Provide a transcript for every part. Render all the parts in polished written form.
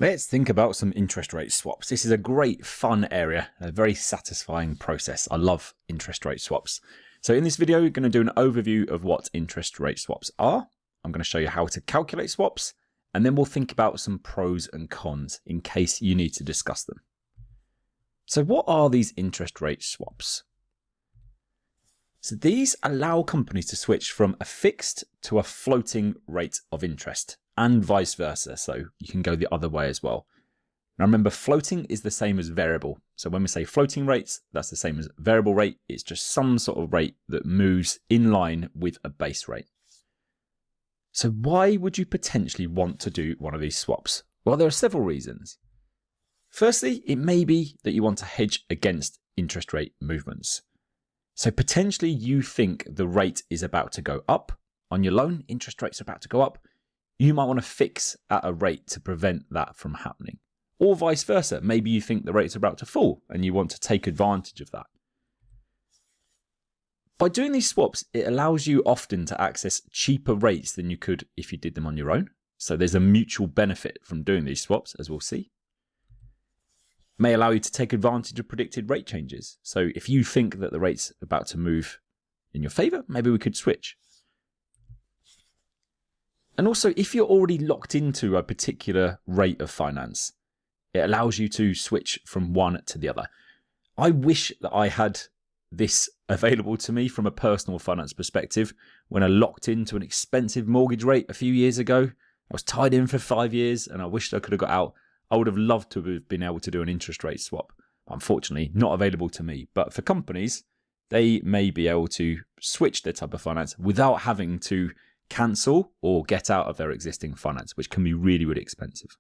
Let's think about some interest rate swaps. This is a great fun area, a very satisfying process. I love interest rate swaps. So in this video, we're going to do an overview of what interest rate swaps are. I'm going to show you how to calculate swaps, and then we'll think about some pros and cons in case you need to discuss them. So what are these interest rate swaps? So these allow companies to switch from a fixed to a floating rate of interest, and vice versa, so you can go the other way as well. Now remember, floating is the same as variable. So when we say floating rates, that's the same as variable rate. It's just some sort of rate that moves in line with a base rate. So why would you potentially want to do one of these swaps? Well, there are several reasons. Firstly, it may be that you want to hedge against interest rate movements. So potentially you think the rate is about to go up on your loan, interest rates are about to go up. You might want to fix at a rate to prevent that from happening. Or vice versa, maybe you think the rates are about to fall and you want to take advantage of that. By doing these swaps, it allows you often to access cheaper rates than you could if you did them on your own. So there's a mutual benefit from doing these swaps, as we'll see. May allow you to take advantage of predicted rate changes. So if you think that the rate's about to move in your favor, maybe we could switch. And also, if you're already locked into a particular rate of finance, it allows you to switch from one to the other. I wish that I had this available to me from a personal finance perspective when I locked into an expensive mortgage rate a few years ago. I was tied in for 5 years and I wished I could have got out. I would have loved to have been able to do an interest rate swap. Unfortunately, not available to me. But for companies, they may be able to switch their type of finance without having to cancel or get out of their existing finance, which can be really, really expensive.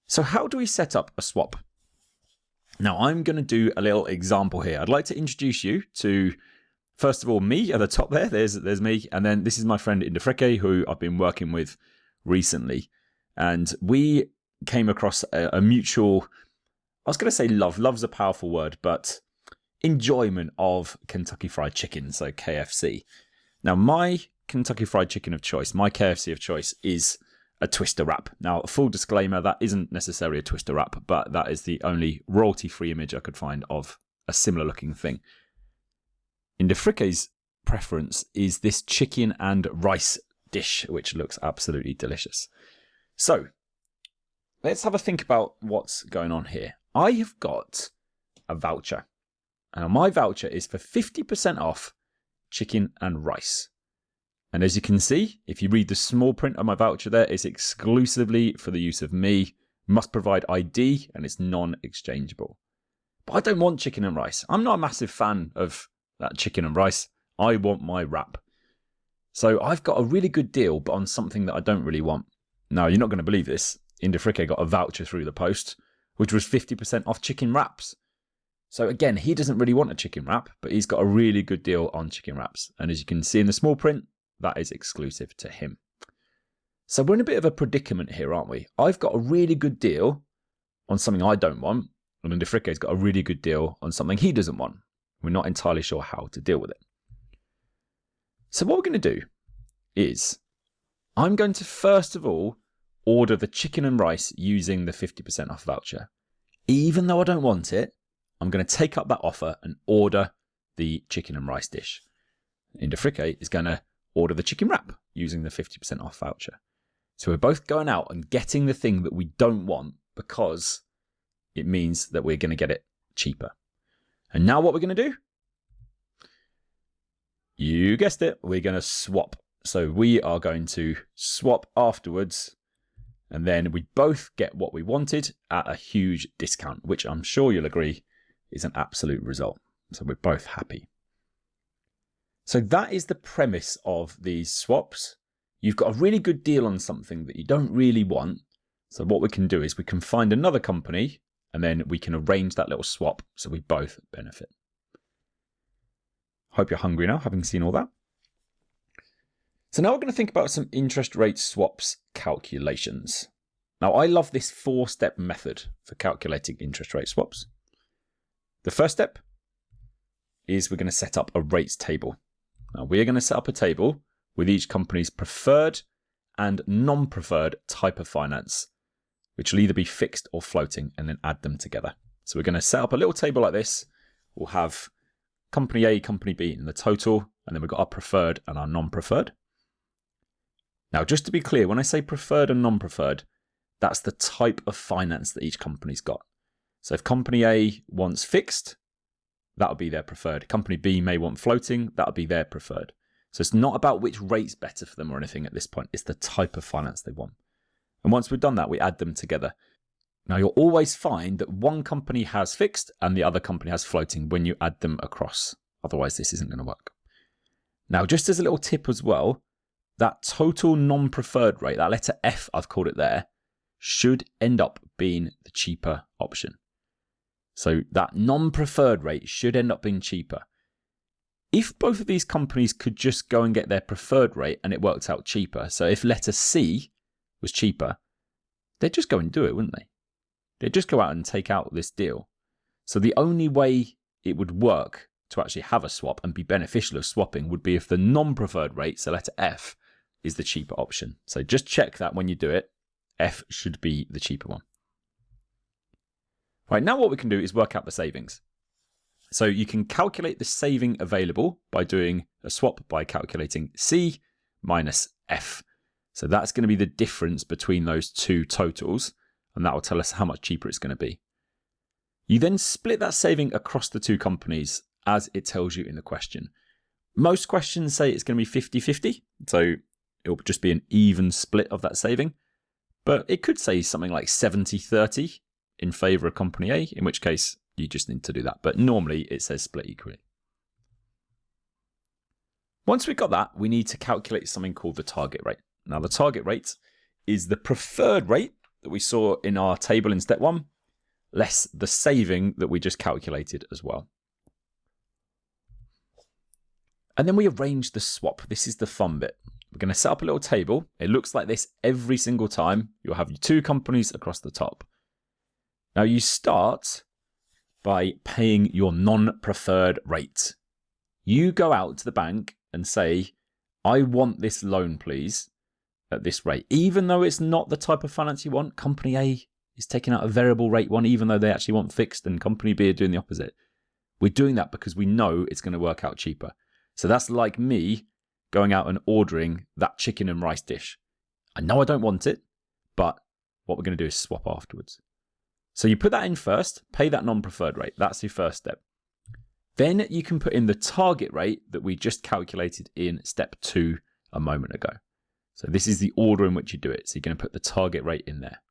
So how do we set up a swap? Now, I'm going to do a little example here. I'd like to introduce you to, first of all, me at the top there. There's me. And then this is my friend Andrew, who I've been working with recently. And we came across a mutual, I was going to say love. Love's a powerful word, but enjoyment of Kentucky Fried Chicken, so KFC. Now, my Kentucky Fried Chicken of choice, my KFC of choice, is a twister wrap. Now, full disclaimer, that isn't necessarily a twister wrap, but that is the only royalty-free image I could find of a similar looking thing. Indifrique's preference is this chicken and rice dish, which looks absolutely delicious. So, let's have a think about what's going on here. I have got a voucher. And my voucher is for 50% off chicken and rice. And as you can see, if you read the small print of my voucher there, it's exclusively for the use of me, must provide ID, and it's non-exchangeable. But I don't want chicken and rice. I'm not a massive fan of that chicken and rice. I want my wrap. So I've got a really good deal, but on something that I don't really want. Now, you're not going to believe this. Indifrique got a voucher through the post, which was 50% off chicken wraps. So again, he doesn't really want a chicken wrap, but he's got a really good deal on chicken wraps. And as you can see in the small print, that is exclusive to him. So we're in a bit of a predicament here, aren't we? I've got a really good deal on something I don't want, and Indifrique's got a really good deal on something he doesn't want. We're not entirely sure how to deal with it. So what we're going to do is, I'm going to first of all order the chicken and rice using the 50% off voucher. Even though I don't want it, I'm going to take up that offer and order the chicken and rice dish. Indifrique is going to order the chicken wrap using the 50% off voucher. So we're both going out and getting the thing that we don't want because it means that we're going to get it cheaper. And now what we're going to do? You guessed it, we're going to swap. So we are going to swap afterwards, and then we both get what we wanted at a huge discount, which I'm sure you'll agree is an absolute result. So we're both happy. So that is the premise of these swaps. You've got a really good deal on something that you don't really want. So what we can do is we can find another company and then we can arrange that little swap so we both benefit. Hope you're hungry now, having seen all that. So now we're going to think about some interest rate swaps calculations. Now I love this 4-step method for calculating interest rate swaps. The first step is we're going to set up a rates table. Now we're going to set up a table with each company's preferred and non-preferred type of finance. which will either be fixed or floating, and then add them together. So we're going to set up a little table like this. We'll have company A, company B in the total, and then we've got our preferred and our non-preferred. Now, just to be clear, when I say preferred and non-preferred, that's the type of finance that each company's got. So if company A wants fixed, that'll be their preferred. Company B may want floating, that'll be their preferred. So it's not about which rate's better for them or anything at this point. It's the type of finance they want. And once we've done that, we add them together. Now, you'll always find that one company has fixed and the other company has floating when you add them across. Otherwise, this isn't going to work. Now, just as a little tip as well, that total non-preferred rate, that letter F I've called it there, should end up being the cheaper option. So that non-preferred rate should end up being cheaper. If both of these companies could just go and get their preferred rate and it worked out cheaper, so if letter C was cheaper, they'd just go and do it, wouldn't they? They'd just go out and take out this deal. So the only way it would work to actually have a swap and be beneficial of swapping would be if the non-preferred rate, so letter F, is the cheaper option. So just check that when you do it, F should be the cheaper one. Right, now what we can do is work out the savings. So you can calculate the saving available by doing a swap by calculating C minus F. So that's going to be the difference between those two totals, and that will tell us how much cheaper it's going to be. You then split that saving across the two companies as it tells you in the question. Most questions say it's going to be 50-50, so it'll just be an even split of that saving. But it could say something like 70-30 in favour of company A, in which case you just need to do that. But normally it says split equally. Once we've got that, we need to calculate something called the target rate. Now, the target rate is the preferred rate that we saw in our table in step 1, less the saving that we just calculated as well. And then we arrange the swap. This is the fun bit. We're going to set up a little table. It looks like this every single time. You'll have your two companies across the top. Now, you start by paying your non-preferred rate. You go out to the bank and say, I want this loan, please, at this rate. Even though it's not the type of finance you want, company A is taking out a variable rate one, even though they actually want fixed, and company B are doing the opposite. We're doing that because we know it's going to work out cheaper. So that's like me going out and ordering that chicken and rice dish. I know I don't want it, but what we're going to do is swap afterwards. So you put that in first, pay that non-preferred rate. That's your first step. Then you can put in the target rate that we just calculated in step 2 a moment ago. So this is the order in which you do it. So you're going to put the target rate in there.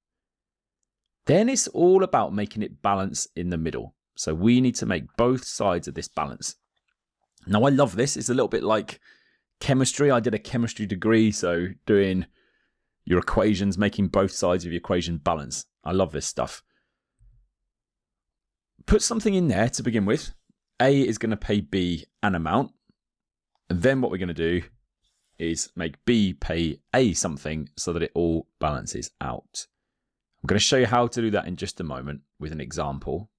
Then it's all about making it balance in the middle. So we need to make both sides of this balance. Now, I love this. It's a little bit like chemistry. I did a chemistry degree, so doing your equations, making both sides of your equation balance. I love this stuff. Put something in there to begin with. A is going to pay B an amount. And then what we're going to do is make B pay A something so that it all balances out. I'm going to show you how to do that in just a moment with an example.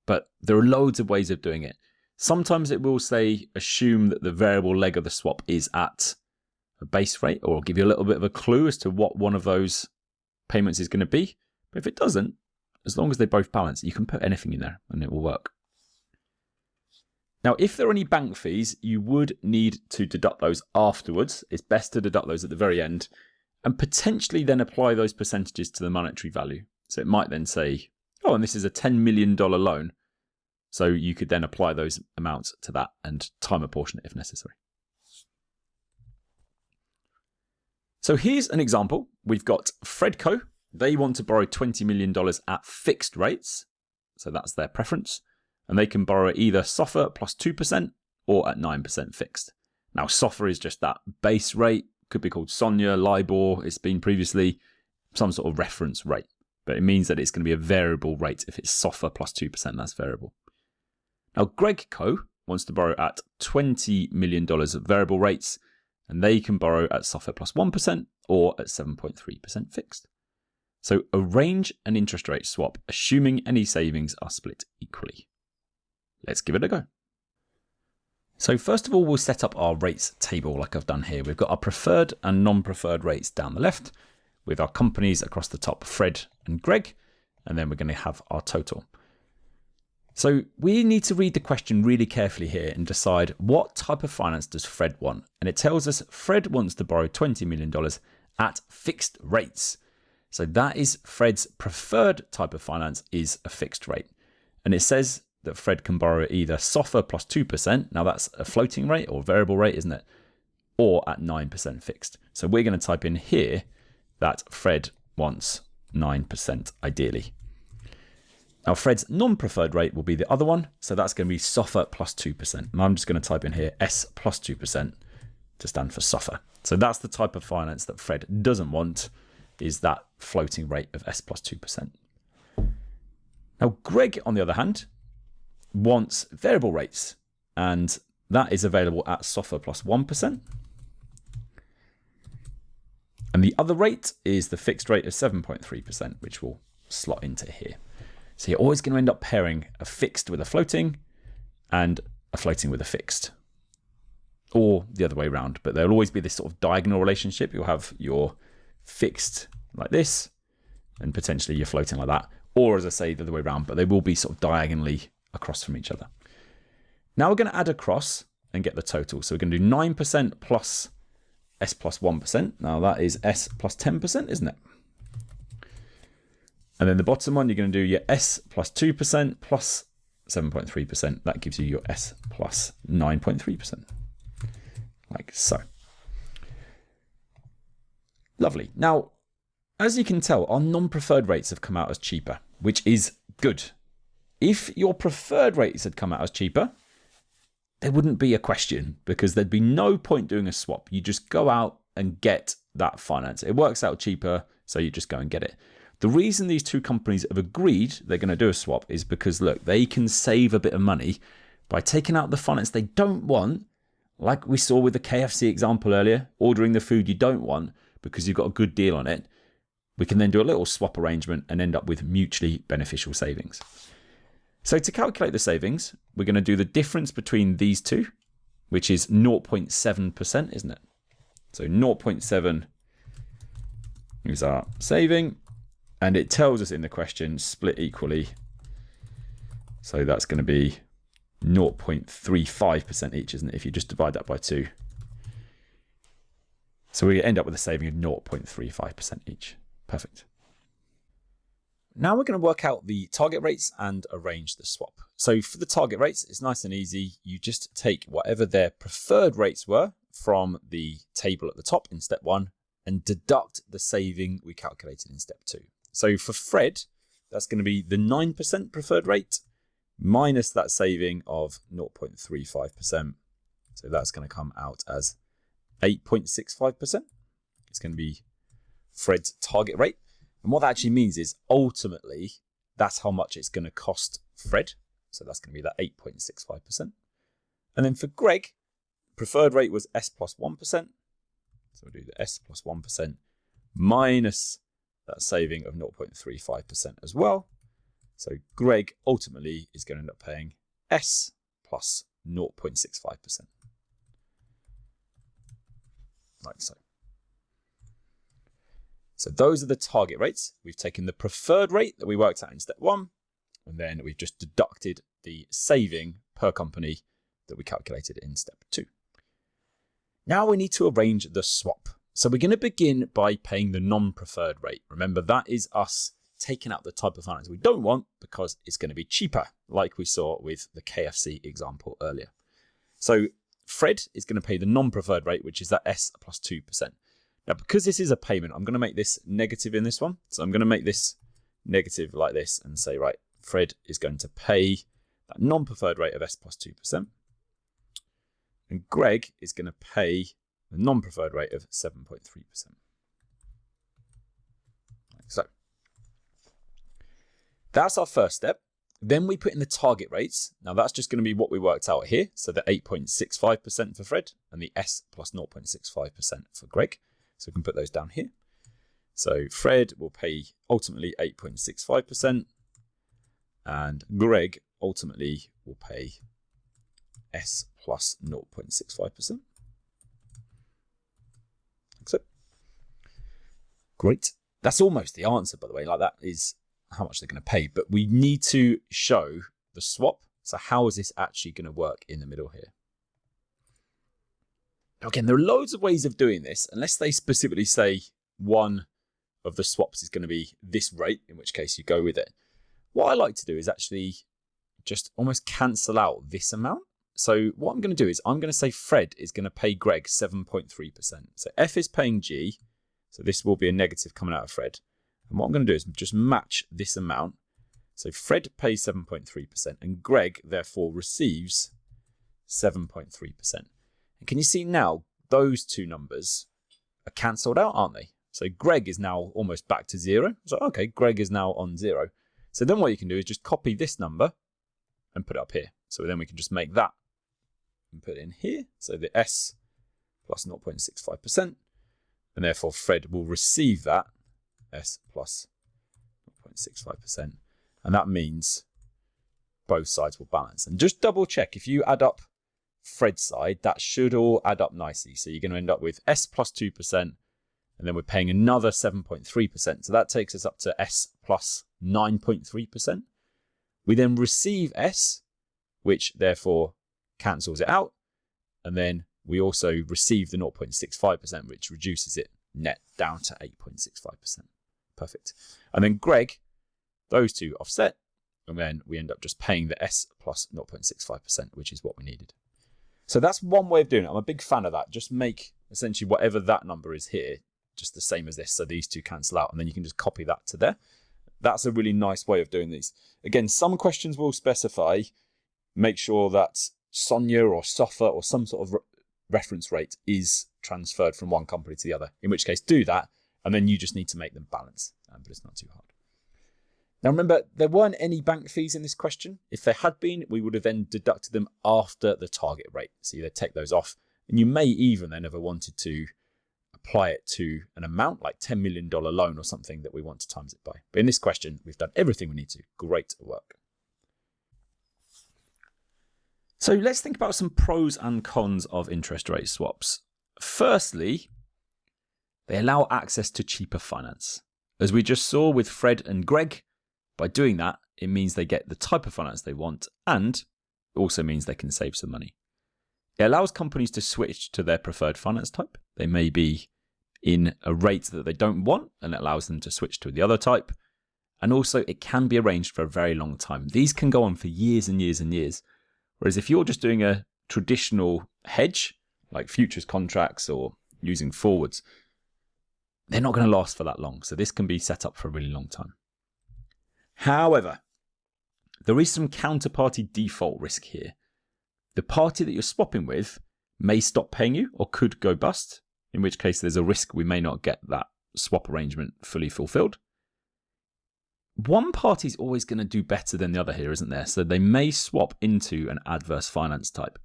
But there are loads of ways of doing it. Sometimes it will say, assume that the variable leg of the swap is at a base rate, or give you a little bit of a clue as to what one of those payments is going to be. But if it doesn't, as long as they both balance, you can put anything in there and it will work. Now, if there are any bank fees, you would need to deduct those afterwards. It's best to deduct those at the very end and potentially then apply those percentages to the monetary value. So it might then say, oh, and this is a $10 million loan. So you could then apply those amounts to that and time apportion it if necessary. So here's an example. We've got Fredco. They want to borrow $20 million at fixed rates. So that's their preference. And they can borrow either SOFR plus 2% or at 9% fixed. Now, SOFR is just that base rate. Could be called SONIA, LIBOR. It's been previously some sort of reference rate. But it means that it's going to be a variable rate. If it's SOFR plus 2%, that's variable. Now, Gregco wants to borrow at $20 million of variable rates, and they can borrow at SOFR plus 1% or at 7.3% fixed. So arrange an interest rate swap, assuming any savings are split equally. Let's give it a go. So first of all, we'll set up our rates table like I've done here. We've got our preferred and non-preferred rates down the left. with our companies across the top, Fred and Greg, and then we're going to have our total. So we need to read the question really carefully here and decide what type of finance does Fred want. And it tells us Fred wants to borrow $20 million at fixed rates. So that is Fred's preferred type of finance, is a fixed rate. And it says that Fred can borrow either SOFR plus 2%. Now that's a floating rate or variable rate, isn't it? Or at 9% fixed. So we're going to type in here that Fred wants 9% ideally. Now Fred's non-preferred rate will be the other one. So that's going to be SOFR plus 2%. And I'm just going to type in here S plus 2% to stand for SOFR. So that's the type of finance that Fred doesn't want, is that floating rate of S plus 2%. Now Greg, on the other hand, wants variable rates, and that is available at SOFR plus 1%. And the other rate is the fixed rate of 7.3%, which will slot into here. So you're always going to end up pairing a fixed with a floating and a floating with a fixed, or the other way around. But there'll always be this sort of diagonal relationship. You'll have your fixed like this and potentially your floating like that, or as I say, the other way around, but they will be sort of diagonally across from each other. Now we're going to add across and get the total. So we're going to do 9% plus S plus 1%. Now that is S plus 10%, isn't it? And then the bottom one, you're going to do your S plus 2% plus 7.3%. That gives you your S plus 9.3%. Like so. Lovely. Now, as you can tell, our non-preferred rates have come out as cheaper, which is good. If your preferred rates had come out as cheaper, there wouldn't be a question, because there'd be no point doing a swap. You just go out and get that finance. It works out cheaper, so you just go and get it. The reason these two companies have agreed they're going to do a swap is because, look, they can save a bit of money by taking out the finance they don't want, like we saw with the KFC example earlier, ordering the food you don't want because you've got a good deal on it. We can then do a little swap arrangement and end up with mutually beneficial savings. So to calculate the savings, we're going to do the difference between these two, which is 0.7%, isn't it? So 0.7 is our saving. And it tells us in the question, split equally. So that's going to be 0.35% each, isn't it? If you just divide that by 2. So we end up with a saving of 0.35% each. Perfect. Now we're going to work out the target rates and arrange the swap. So for the target rates, it's nice and easy. You just take whatever their preferred rates were from the table at the top in step 1 and deduct the saving we calculated in step 2. So for Fred, that's going to be the 9% preferred rate minus that saving of 0.35%. So that's going to come out as 8.65%. It's going to be Fred's target rate. And what that actually means is ultimately that's how much it's going to cost Fred. So that's going to be that 8.65%. And then for Greg, preferred rate was S plus 1%. So we'll do the S plus 1% minus that saving of 0.35% as well. So Greg ultimately is going to end up paying S plus 0.65%. Like so. So those are the target rates. We've taken the preferred rate that we worked out in step 1, and then we've just deducted the saving per company that we calculated in step 2. Now we need to arrange the swap. So we're going to begin by paying the non-preferred rate. Remember, that is us taking out the type of finance we don't want because it's going to be cheaper, like we saw with the KFC example earlier. So Fred is going to pay the non-preferred rate, which is that S plus 2%. Now, because this is a payment, I'm going to make this negative in this one. So I'm going to make this negative like this and say, right, Fred is going to pay that non-preferred rate of S plus 2%. And Greg is going to pay the non-preferred rate of 7.3%. Like so. That's our first step. Then we put in the target rates. Now that's just going to be what we worked out here. So the 8.65% for Fred and the S plus 0.65% for Greg. So we can put those down here. So Fred will pay ultimately 8.65% and Greg ultimately will pay S plus 0.65%. So, great. That's almost the answer, by the way. Like, that is how much they're going to pay. But we need to show the swap. So how is this actually going to work in the middle here? Again, there are loads of ways of doing this, unless they specifically say one of the swaps is going to be this rate, in which case you go with it. What I like to do is actually just almost cancel out this amount. So what I'm going to do is I'm going to say Fred is going to pay Greg 7.3%. So F is paying G. So this will be a negative coming out of Fred. And what I'm going to do is just match this amount. So Fred pays 7.3% and Greg therefore receives 7.3%. And can you see now those two numbers are cancelled out, aren't they? So Greg is now almost back to 0. So okay, Greg is now on 0. So then what you can do is just copy this number and put it up here. So then we can just make that and put it in here. So the S plus 0.65%. And therefore Fred will receive that S plus 0.65%. And that means both sides will balance. And just double check, if you add up Fred's side, that should all add up nicely. So you're going to end up with S plus 2%, and then we're paying another 7.3%. So that takes us up to S plus 9.3%. We then receive S, which therefore cancels it out. And then we also receive the 0.65%, which reduces it net down to 8.65%. Perfect. And then Greg, those two offset, and then we end up just paying the S plus 0.65%, which is what we needed. So that's one way of doing it. I'm a big fan of that. Just make essentially whatever that number is here, just the same as this. So these two cancel out, and then you can just copy that to there. That's a really nice way of doing these. Again, some questions will specify, make sure that Sonia or SOFA or some sort of reference rate is transferred from one company to the other, in which case do that, and then you just need to make them balance, but it's not too hard. Now remember, there weren't any bank fees in this question. If there had been, we would have then deducted them after the target rate. So you take those off, and you may even then have wanted to apply it to an amount like $10 million loan or something that we want to times it by. But in this question, we've done everything we need to. Great work. So let's think about some pros and cons of interest rate swaps. Firstly, they allow access to cheaper finance. As we just saw with Fred and Greg, by doing that, it means they get the type of finance they want, and also means they can save some money. It allows companies to switch to their preferred finance type. They may be in a rate that they don't want, and it allows them to switch to the other type. And also, it can be arranged for a very long time. These can go on for years and years and years. Whereas if you're just doing a traditional hedge, like futures contracts or using forwards, they're not going to last for that long. So this can be set up for a really long time. However, there is some counterparty default risk here. The party that you're swapping with may stop paying you or could go bust, in which case there's a risk we may not get that swap arrangement fully fulfilled. One party's always going to do better than the other here, isn't there? So they may swap into an adverse finance type.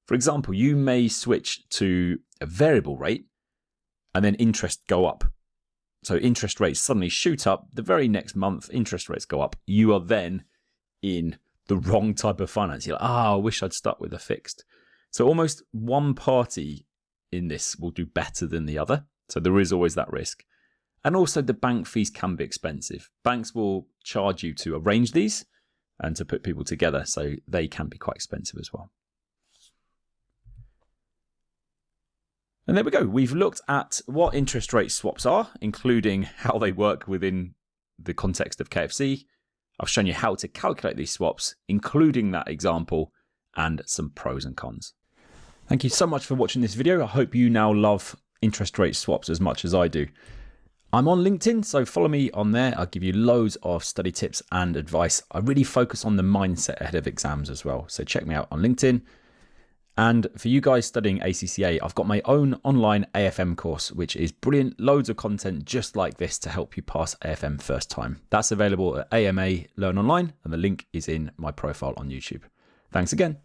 For example, you may switch to a variable rate and then interest go up. So interest rates suddenly shoot up. The very next month, interest rates go up. You are then in the wrong type of finance. You're like, I wish I'd stuck with a fixed. So almost one party in this will do better than the other. So there is always that risk. And also the bank fees can be expensive. Banks will charge you to arrange these and to put people together. So they can be quite expensive as well. And there we go. We've looked at what interest rate swaps are, including how they work within the context of KFC. I've shown you how to calculate these swaps, including that example and some pros and cons. Thank you so much for watching this video. I hope you now love interest rate swaps as much as I do. I'm on LinkedIn, so follow me on there. I'll give you loads of study tips and advice. I really focus on the mindset ahead of exams as well. So check me out on LinkedIn. And for you guys studying ACCA, I've got my own online AFM course, which is brilliant. Loads of content just like this to help you pass AFM first time. That's available at AMA Learn Online, and the link is in my profile on YouTube. Thanks again.